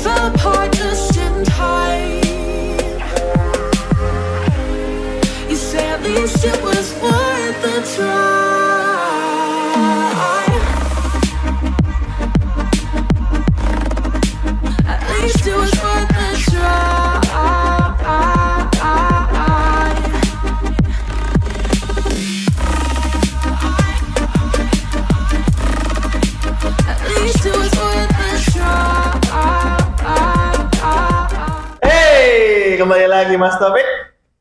fell apart just in time. You say at least it was worth the try. At least it was worth the try. At least it was worth the try. Hey, kembali lagi Mas Topik.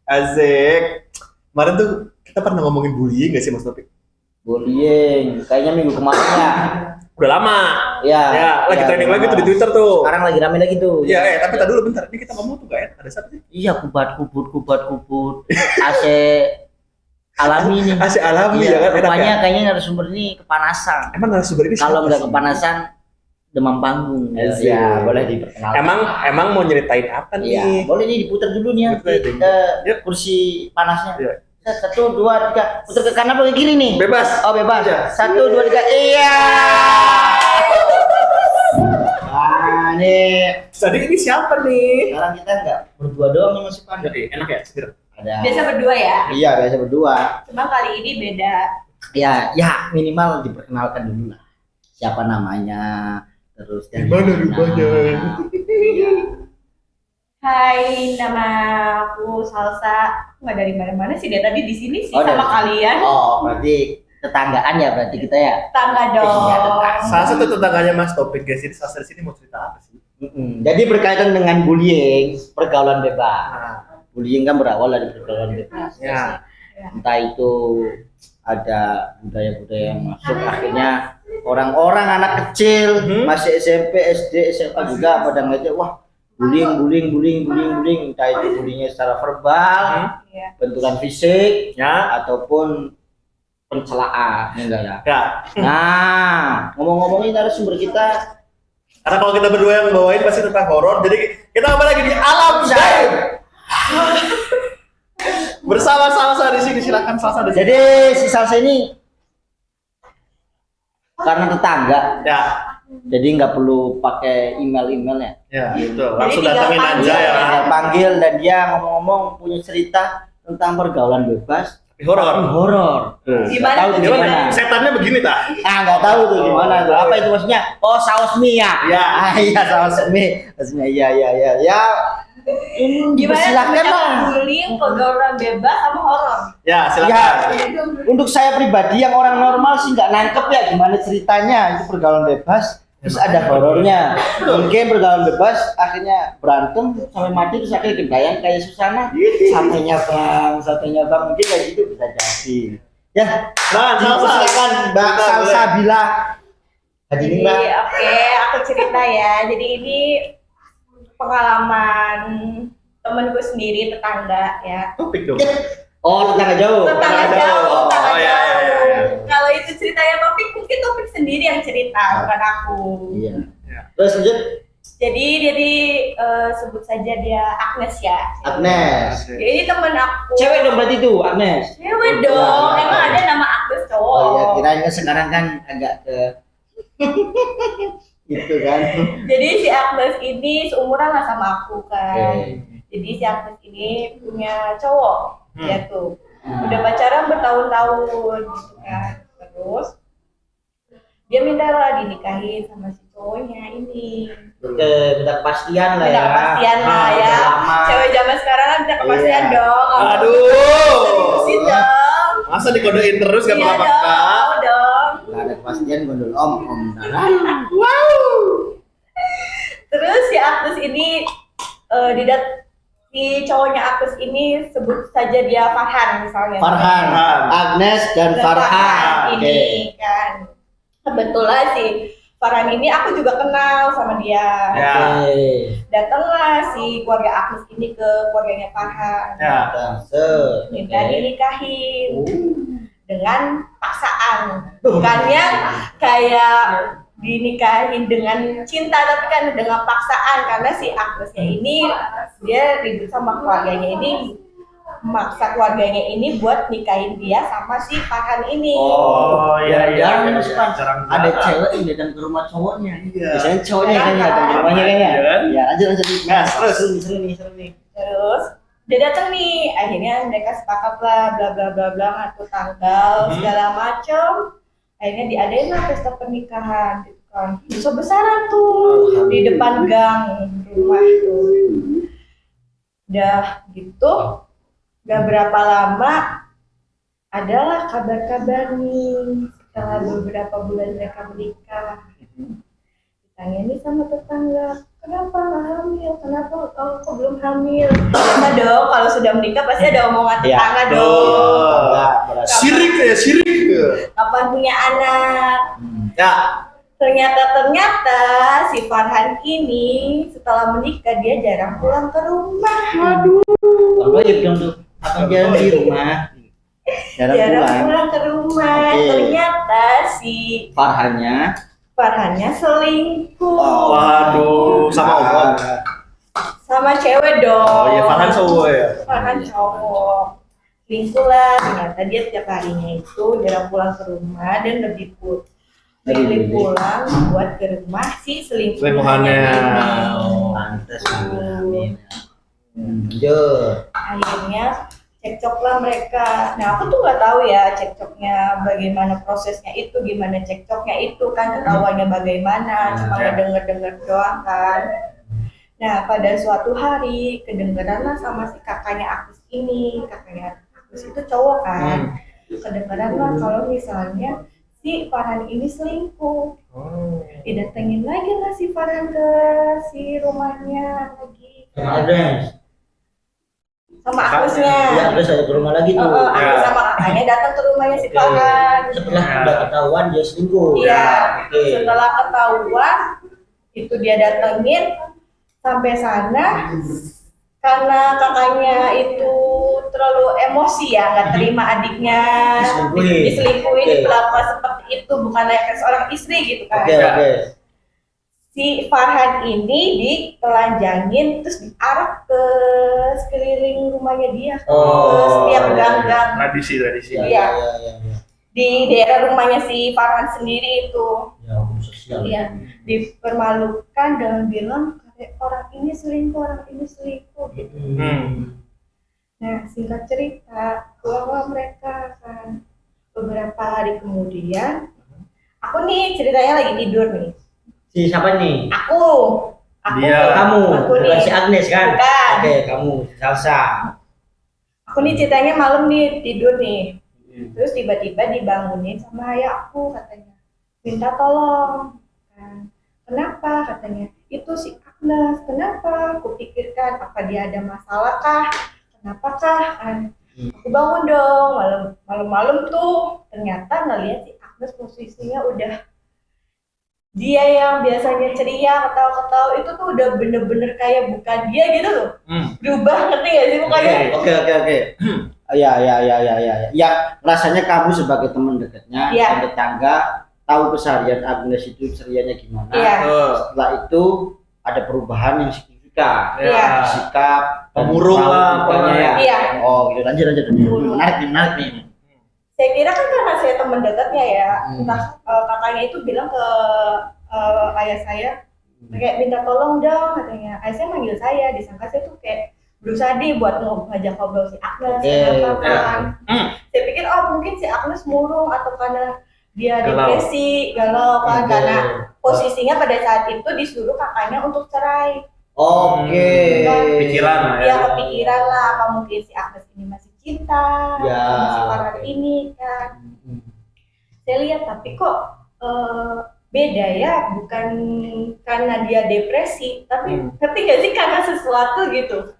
Asik. Kemarin tuh kita pernah ngomongin bullying gak sih Mas Topik? Bullying, kayaknya minggu kemarin ya. Udah lama. Ya, Lagi ya, trending udah lagi lama. tuh di Twitter tuh. Sekarang lagi rame lagi tuh. Iya, tapi tadi dulu bentar. Ini kita ngomong tuh gak ya? Ada siapa sih? Iya, kubat kubut. AC alami nih. AC alami ya kan, enak Rupanya ya? kayaknya narasumber ini kepanasan. Emang narasumber ini Kalau siapa nggak sih? kepanasan, demam panggung. Asik. Ya, boleh diperkenalkan. Emang mau nyeritain apa Iya, nih? boleh nih diputar dulu nih ya. Putar Di, dulu. Yuk. kursi panasnya. Iya. 1, 2, 3. Putar ke kanan atau ke kiri nih? Bebas. Oh, bebas. Iya. 1, 2, 3. Iya. Nah, nih. Tadi ini siapa nih? Sekarang kita nggak berdua doang nih Mas Ipan. Oke, enak ya? Seger. Ada. Biasa berdua ya, Iya, biasa berdua. cuma kali ini beda. Ya minimal diperkenalkan dulu lah. Siapa namanya, terus dari Gimana mana. rupanya? Iya. Hai, nama aku Salsa. Nggak dari mana-mana sih, dari tadi di sini sih Oh, sama dari- kalian. Oh, berarti tetanggaan ya berarti kita ya. Tangga dong. Iya, tetangga. Salah satu tetangganya Mas Topik guys. Ini salah di sini mau cerita apa sih? Jadi berkaitan dengan bullying, pergaulan bebas. Nah, Bullying kan berawal dari pergaulan bebas. ya. Entah itu ada budaya-budaya yang masuk, akhirnya orang-orang anak kecil masih SMP, SD, SMA juga pada ngeliatnya wah bullying, entah itu bullyingnya secara verbal, Iya. benturan fisik, Ya. ataupun pencelaan, enggak ya? Ya. Nah, ngomong-ngomongin narasumber kita, Karena kalau kita berdua yang bawain pasti tentang horor, jadi kita kembali lagi di alam gaib. Bersama Salsa di sini, silakan Salsa di sini. jadi si Salsa ini karena tetangga, Ya, jadi nggak perlu pakai emailnya. ya, betul. Langsung tinggal datengin aja panggil. ya. Tinggal panggil dan dia ngomong-ngomong punya cerita tentang pergaulan bebas, tapi Horor. horor. Gimana Tahu tuh, tuh Gimana? gimana? Setannya begini tak? Nggak tahu tuh gimana tuh. Apa itu maksudnya? Oh, saus mie ya? Ya. Iya saus mie. Maksudnya iya. Ya. Gimana Dipersilakan lah. bullying, pergaulan bebas sama horor? Ya, Ya, silakan. untuk saya pribadi yang orang normal sih nggak nangkep ya gimana ceritanya itu pergaulan bebas. Terus ada horornya. Mungkin pergaulan bebas akhirnya berantem sampai mati terus akhirnya kebayang kayak Susana. Satenya bang mungkin kayak gitu bisa jadi. Ya, Nah, Salsa. silakan Mbak Kita Salsa boleh. Bila. Jadi Jadi Mbak. oke, aku cerita ya. Jadi ini pengalaman temenku sendiri, tetangga ya. Topik dong. Oh, tetangga jauh. Tetangga jauh, Oh, tetangga iya, iya, jauh. iya. Kalau itu ceritanya Topik, mungkin Topik sendiri yang cerita, bukan aku. Iya. Ya. Terus lanjut Jadi sebut saja dia Agnes ya. Agnes. Jadi temen aku. Cewek dong berarti itu Agnes. Cewek dong. Ya. Emang ada nama Agnes cowok. Oh iya, kirain sekarang kan agak ke gitu kan. Jadi si Agnes ini seumuran lah sama aku kan. Oke. Jadi si Agnes ini punya cowok, dia tuh udah pacaran bertahun-tahun gitu kan. Terus dia minta lah dinikahin sama si cowoknya ini. Minta kepastian lah Minta ya. kepastian lah Nah, ya. udah lama. Cewek zaman sekarang kan minta kepastian Iya. dong. Aduh. Seriusin dong. Masa dikodein terus gak Iya peka-peka? dong, dong. Nggak ada kepastian gondol om. Terus si Agnes ini si cowoknya Agnes ini sebut saja dia Farhan misalnya. Farhan, Agnes dan Farhan. Oke. Ini kan kebetulan si Farhan ini aku juga kenal sama dia. Ya. Oke. Datanglah si keluarga Agnes ini ke keluarganya Farhan. Ya. Minta dinikahin dengan paksaan, bukan yang kayak dinikahin dengan cinta, tapi kan dengan paksaan karena si Agnesnya ini dia ribut sama keluarganya ini maksa keluarganya ini buat nikahin dia sama si Farhan ini. Oh iya iya. Jarang iya, Mas iya. Pan. Jarang Ada jarang. cewek yang datang ke rumah cowoknya. Iya. Biasanya cowoknya Jarang kan yang datang ke kan? rumahnya kayaknya. Iya kan? Ya, lanjut. Gas, terus. Seru nih. Terus dia datang nih, akhirnya mereka sepakat lah bla bla bla bla ngatur tanggal segala macam. Akhirnya diadain lah pesta pernikahan gitu kan. Besar-besaran tuh di depan gang rumah tuh. Udah gitu, gak berapa lama adalah kabar-kabar nih setelah beberapa bulan mereka menikah. Ditanya nih sama tetangga, kenapa nggak hamil? Kenapa kok belum hamil? Sama dong, kalau sudah menikah pasti ada omongan tetangga dong. Sirik ya, sirik. Kapan punya anak? Ya. Ternyata si Farhan ini setelah menikah dia jarang pulang ke rumah. Kalau ya bilang tuh, akan jalan di rumah. Jarang pulang. Pulang ke rumah. Oke. Ternyata si Farhannya selingkuh. Waduh, sama Om. Sama cewek dong. Oh iya, Farhan cowok ya. Farhan cowok. Selingkuh lah. Ternyata dia setiap harinya itu jarang pulang ke rumah dan lebih pulang buat ke rumah si selingkuhannya ini. Pantes. Lanjut. Akhirnya cekcoklah mereka. Nah aku tuh nggak tahu ya cekcoknya bagaimana prosesnya itu, gimana cekcoknya itu kan ketahuannya bagaimana, cuma ngedenger doang kan. Nah pada suatu hari kedengeran lah sama si kakaknya Agus ini, kakaknya Agus itu cowok kan, kedengeran lah kalau misalnya si Farhan ini selingkuh. Didatengin lagi lah si Farhan ke si rumahnya lagi. Sama Agusnya. Ya, terus saya ke rumah lagi tuh. Agus sama kakaknya datang ke rumahnya si Farhan. Setelah udah ketahuan dia selingkuh. Iya. Oke. Setelah ketahuan itu dia datengin sampai sana karena kakaknya itu terlalu emosi ya, nggak terima adiknya diselingkuhin, diperlakukan seperti itu, bukan layaknya seorang istri gitu kan. Oke. Si Farhan ini ditelanjangin terus diarak ke sekeliling rumahnya dia, ke setiap gang-gang. Tradisi. Iya. Di daerah rumahnya si Farhan sendiri itu. Ya, sosial. Iya, dipermalukan dan bilang orang ini selingkuh. Gitu. Nah, singkat cerita, keluarlah mereka kan. Beberapa hari kemudian, aku nih ceritanya lagi tidur nih. Si siapa nih? Aku Dia. Kamu, Aku bukan nih. si Agnes kan? Bukan. Oke, kamu Salsa. Aku nih ceritanya malam nih tidur nih. Terus tiba-tiba dibangunin sama ayah aku katanya. Minta tolong. Kan. Kenapa katanya? Itu si Agnes. Kenapa? Aku pikirkan apa dia ada masalah kah? Kenapa kah? Kan. Aku bangun dong malam-malam tuh ternyata ngeliat si Agnes posisinya udah dia yang biasanya ceria ketawa-ketawa itu tuh udah bener-bener kayak bukan dia gitu loh. Berubah, ngerti gak sih mukanya? Oke. Ya. Yang rasanya kamu sebagai teman dekatnya, Iya. tetangga, tahu keseharian Agnes itu cerianya gimana. Iya. Setelah itu ada perubahan yang signifikan. Iya. Sikap, dan Pemurung raut lah, mukanya ya. Iya. Oh, gitu. Lanjut. Pemurung. Menarik nih. Saya kira kan karena saya teman dekatnya ya, entah kakaknya itu bilang ke ayah saya kayak minta tolong dong katanya. Ayah saya manggil saya, disangka saya tuh kayak berusaha buat ngajak ngobrol si Agnes. Kenapa kan? Saya pikir mungkin si Agnes murung atau karena dia depresi, galau kan, karena posisinya pada saat itu disuruh kakaknya untuk cerai. Oke. Pikiran lah ya. Dia kepikiran lah, apa mungkin si Agnes ini masih cinta sama si Farhan ini kan. Saya lihat tapi kok beda ya, bukan karena dia depresi, tapi ngerti gak sih karena sesuatu gitu.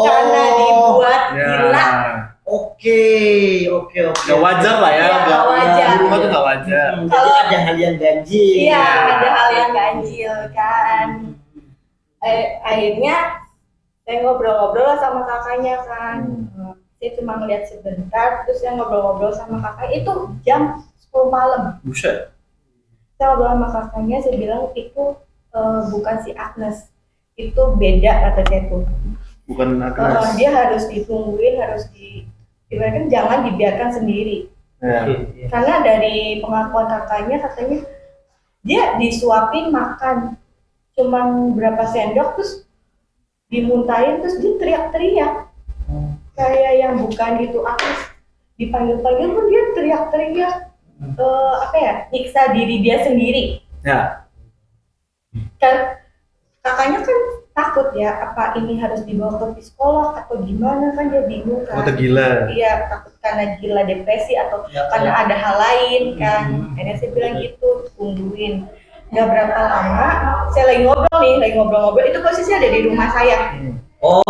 Karena dibuat gila. Oke. Gak wajar lah ya. Iya, nggak wajar. Di rumah tuh gak wajar. Jadi ada hal yang ganjil. Iya, ada hal yang ganjil kan. Akhirnya saya ngobrol-ngobrol lah sama kakaknya kan. Saya cuma ngeliat sebentar, terus saya ngobrol-ngobrol sama kakaknya itu jam 10 malam. Buset. Saya ngobrol sama kakaknya, saya bilang itu bukan si Agnes, itu beda kata saya tuh. bukan Agnes. Dia harus ditungguin, ibaratkan jangan dibiarkan sendiri. Ya. Karena dari pengakuan katanya dia disuapin makan cuman berapa sendok terus dimuntahin terus dia teriak-teriak kayak yang bukan itu Agnes dipanggil-panggil pun dia teriak-teriak nyiksa diri dia sendiri. Ya. Kan kakaknya kan takut ya apa ini harus dibawa ke psikolog atau gimana kan dia bingung kan. Tergila. Iya takut karena gila depresi atau karena ada hal lain kan. Akhirnya saya bilang gitu tungguin. Nggak berapa lama saya lagi ngobrol itu posisi ada di rumah saya.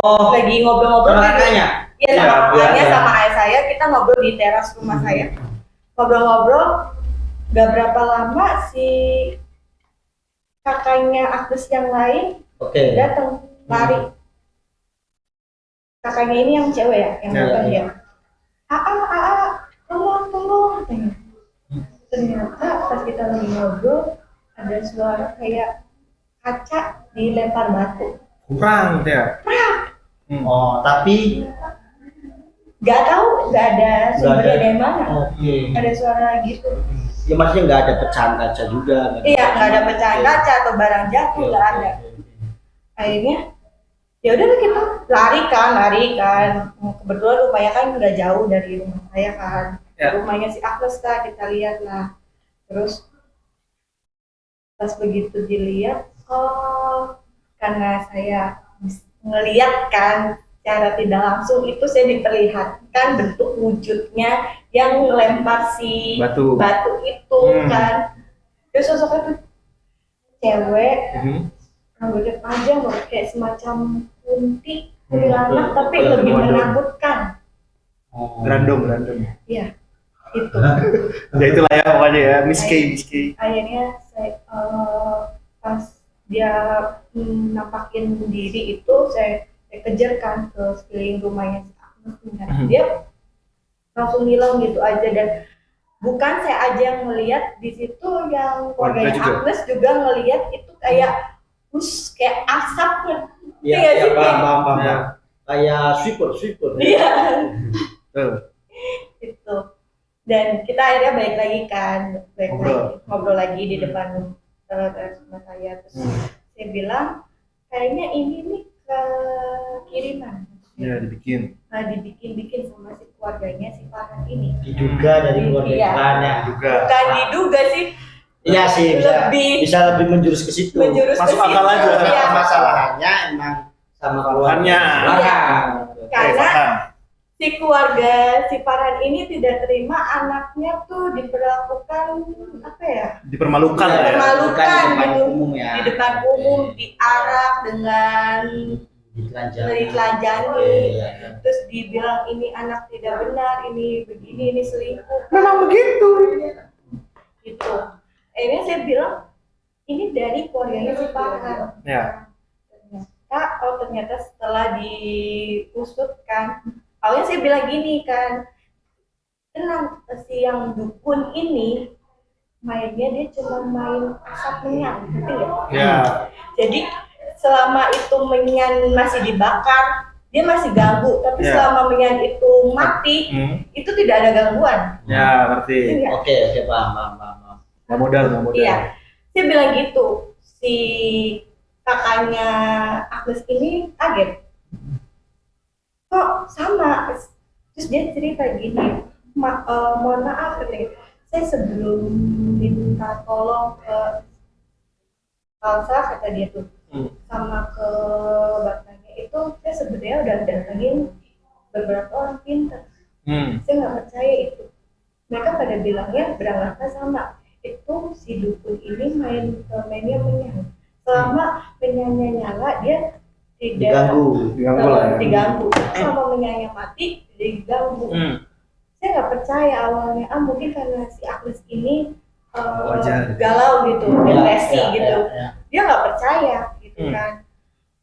Lagi ngobrol-ngobrol Sama kakaknya? Iya sama kakaknya sama ayah saya kita ngobrol di teras rumah saya. Ngobrol-ngobrol nggak berapa lama si kakaknya Agnes yang lain datang lari. Kakaknya ini yang cewek ya, yang bukan dia. Tolong katanya. Ternyata pas kita lagi ngobrol ada suara kayak kaca dilempar batu. Kurang ya. Tapi Nggak tahu, nggak ada sumbernya dari mana. Ada suara gitu. Ya maksudnya nggak ada pecahan kaca juga. Iya, nggak ada pecahan kaca atau barang jatuh, nggak ada. Akhirnya ya udah kita lari kan. Kebetulan rumahnya kan nggak jauh dari rumah saya kan. Rumahnya si Agnes kan kita lihat lah. Terus pas begitu dilihat, karena saya ngelihat kan secara tidak langsung itu saya diperlihatkan bentuk wujudnya yang melempar si batu itu kan. Terus sosoknya tuh cewek, rambutnya panjang kayak semacam kuntilanak tapi lebih menakutkan. Grandong. Iya, itu. Ya itulah ya pokoknya ya, Miss K. Akhirnya saya pas dia nampakin diri itu saya kejar kan ke sekeliling rumahnya si Agnes. Dia langsung hilang gitu aja dan bukan saya aja yang melihat di situ, yang keluarganya Agnes juga ngelihat itu kayak kayak asapnya. Iya, paham. Kayak sweeper. Iya. Itu. Dan kita akhirnya balik lagi kan, ngobrol lagi di depan rumah saya. Terus saya bilang kayaknya ini nih kiriman. Ya dibikin sama si keluarganya si Farhan ini. Diduga dari keluarganya. Bukan diduga sih. Iya sih, bisa lebih menjurus ke situ. Masuk akal aja. Iya. Masalahnya emang sama keluarganya. Karena si keluarga si Farhan ini tidak terima anaknya tuh diperlakukan dipermalukan ya. Di depan umum diarak dengan ditelanjangi. Terus dibilang ini anak tidak benar, ini begini, ini selingkuh. Memang begitu. Gitu. Akhirnya saya bilang ini dari keluarganya si Farhan. Ya. Ternyata setelah diusut kan, awalnya saya bilang gini kan, tenang, si yang dukun ini mainnya dia cuma main asap menyan, gitu ya. Jadi selama itu menyan masih dibakar, dia masih ganggu. Tapi selama menyan itu mati, itu tidak ada gangguan. Ya, ngerti. Oke, paham. Nggak modal. Iya, saya bilang gitu. Si kakaknya Agnes ini kaget. Kok sama? Terus dia cerita gini, mohon maaf katanya, saya sebelum minta tolong ke Salsa, kata dia tuh, sama ke bapaknya itu, saya sebenarnya udah datengin beberapa orang pintar. Saya nggak percaya itu. Mereka pada bilangnya beranggapan sama. Itu si dukun ini mainnya menyan. Selama menyanyi nyala dia tidak diganggu. Selama menyanyi mati diganggu. Saya nggak percaya awalnya. Mungkin karena si Agnes ini galau gitu, depresi gitu. Dia nggak percaya gitu kan.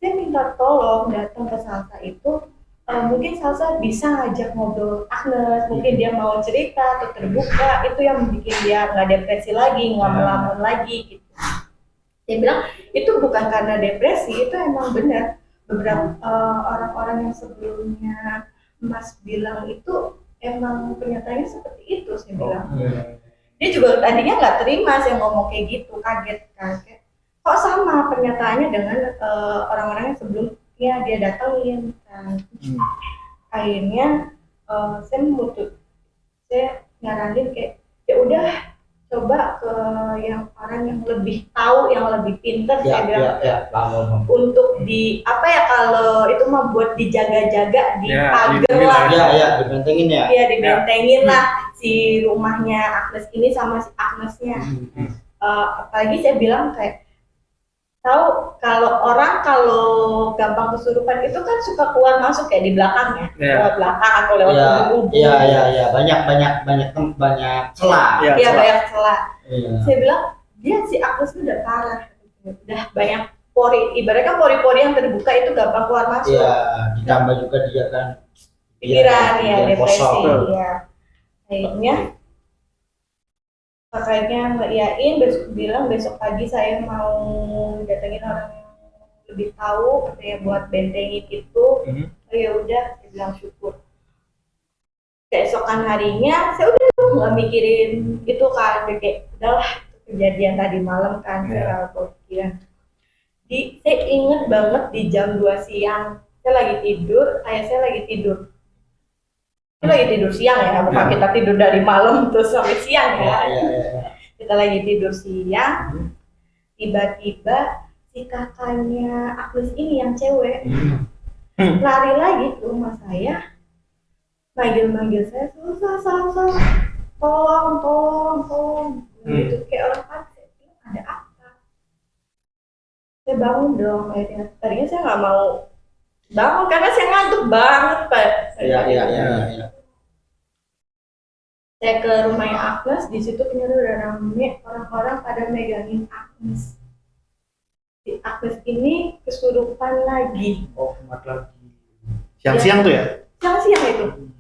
Saya minta tolong datang ke Salsa itu. Mungkin Salsa bisa ngajak ngobrol Agnes, mungkin dia mau cerita atau terbuka, itu yang bikin dia nggak depresi lagi, nggak melamun lagi gitu. Dia bilang itu bukan karena depresi, itu emang benar beberapa orang-orang yang sebelumnya Mas bilang itu emang kenyataannya seperti itu, saya bilang. Dia juga tadinya nggak terima saya ngomong kayak gitu, kaget kan. Kok sama pernyataannya dengan orang-orang yang sebelumnya dia datangin kan. Akhirnya saya nyaranin kayak ya udah coba ke yang orang yang lebih tahu, yang lebih pintar, saya bilang untuk di apa ya, kalau itu mah buat dijaga-jaga di pagar lah, dibentengin ya. Iya, dibentengin lah si rumahnya Agnes ini sama si Agnesnya. Apalagi saya bilang kayak tahu kalau gampang kesurupan itu kan suka keluar masuk kayak di belakangnya, lewat belakang atau lewat lubung. Iya, banyak celah. Iya, banyak celah. Saya bilang dia si Agnes itu udah parah, udah banyak pori, ibaratnya pori-pori yang terbuka itu gampang keluar masuk. Iya, ditambah juga dia kan pikiran ya, depresi ya. Akhirnya ngeyain, bilang besok pagi saya mau datengin orang yang lebih tahu katanya buat bentengin itu. Ya udah, saya bilang syukur. Keesokan harinya saya udah nggak mikirin itu kan, kayak udahlah kejadian tadi malam kan, saya nggak kepikiran. Saya inget banget di jam 2 siang saya lagi tidur, ayah saya lagi tidur. Kita lagi tidur siang ya, bukan kita tidur dari malam terus sampai siang ya. Kita lagi tidur siang, tiba-tiba si kakaknya Agnes ini yang cewek lari lagi ke rumah saya, manggil saya, salah, tolong, gitu kayak orang panik. Ada apa? Saya bangun dong, akhirnya tadinya saya nggak mau bangun karena saya ngantuk banget Pak. Iya. Saya ke rumahnya Agnes, di situ ternyata udah rame, orang-orang pada megangin Agnes. Si Agnes ini kesurupan lagi. Oh, kumat lagi. Siang-siang tuh ya? Siang-siang itu.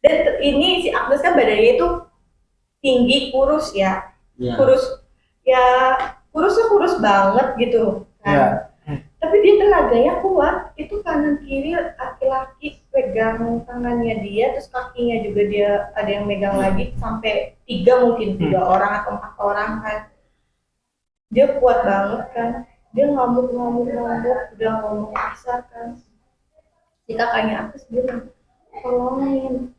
Dan ini si Agnes kan badannya itu tinggi, kurus ya. Kurusnya kurus banget gitu kan. Tapi dia tenaganya kuat, itu kanan kiri laki-laki pegang tangannya dia, terus kakinya juga dia ada yang megang lagi, sampai 3 orang atau 4 orang kan. Dia kuat banget kan, dia ngamuk, udah ngomong kasar kan. Si kakaknya Agnes bilang, tolongin.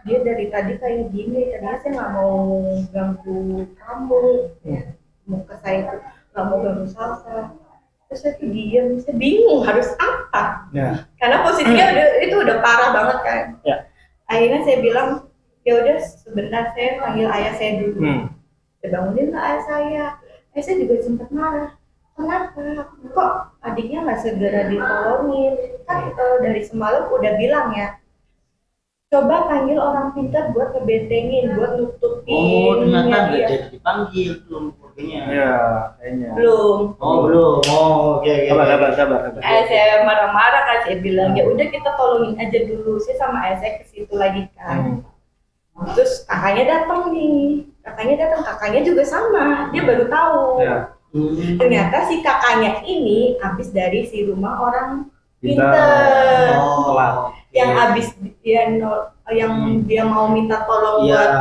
Dia dari tadi kayak gini, tadinya saya nggak mau ganggu kamu, muka saya itu nggak mau ganggu Salsa. Terus saya tuh diam, saya bingung harus apa. Karena posisinya udah parah banget kan. Akhirnya saya bilang, ya udah sebentar saya panggil ayah saya dulu. Saya bangunin lah ayah saya. Ayah saya juga sempat marah. Kenapa? Kok adiknya nggak segera ditolongin? Kan dari semalam udah bilang ya, coba panggil orang pintar buat ngebentengin, buat nutupin. Oh, ternyata nggak jadi dipanggil tuh pokoknya. Iya, kayaknya. Belum. Belum. Oke. Sabar. Saya marah-marah kan, saya bilang ya udah kita tolongin aja dulu. Saya sama ayah saya ke situ lagi kan. Terus kakaknya juga sama, dia baru tahu. Ternyata si kakaknya ini habis dari si rumah orang pintar. Yang habis dia mau minta tolong buat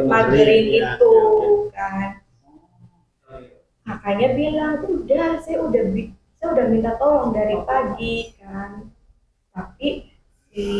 magerin itu kan. Kakaknya bilang udah saya udah minta tolong dari pagi kan, tapi si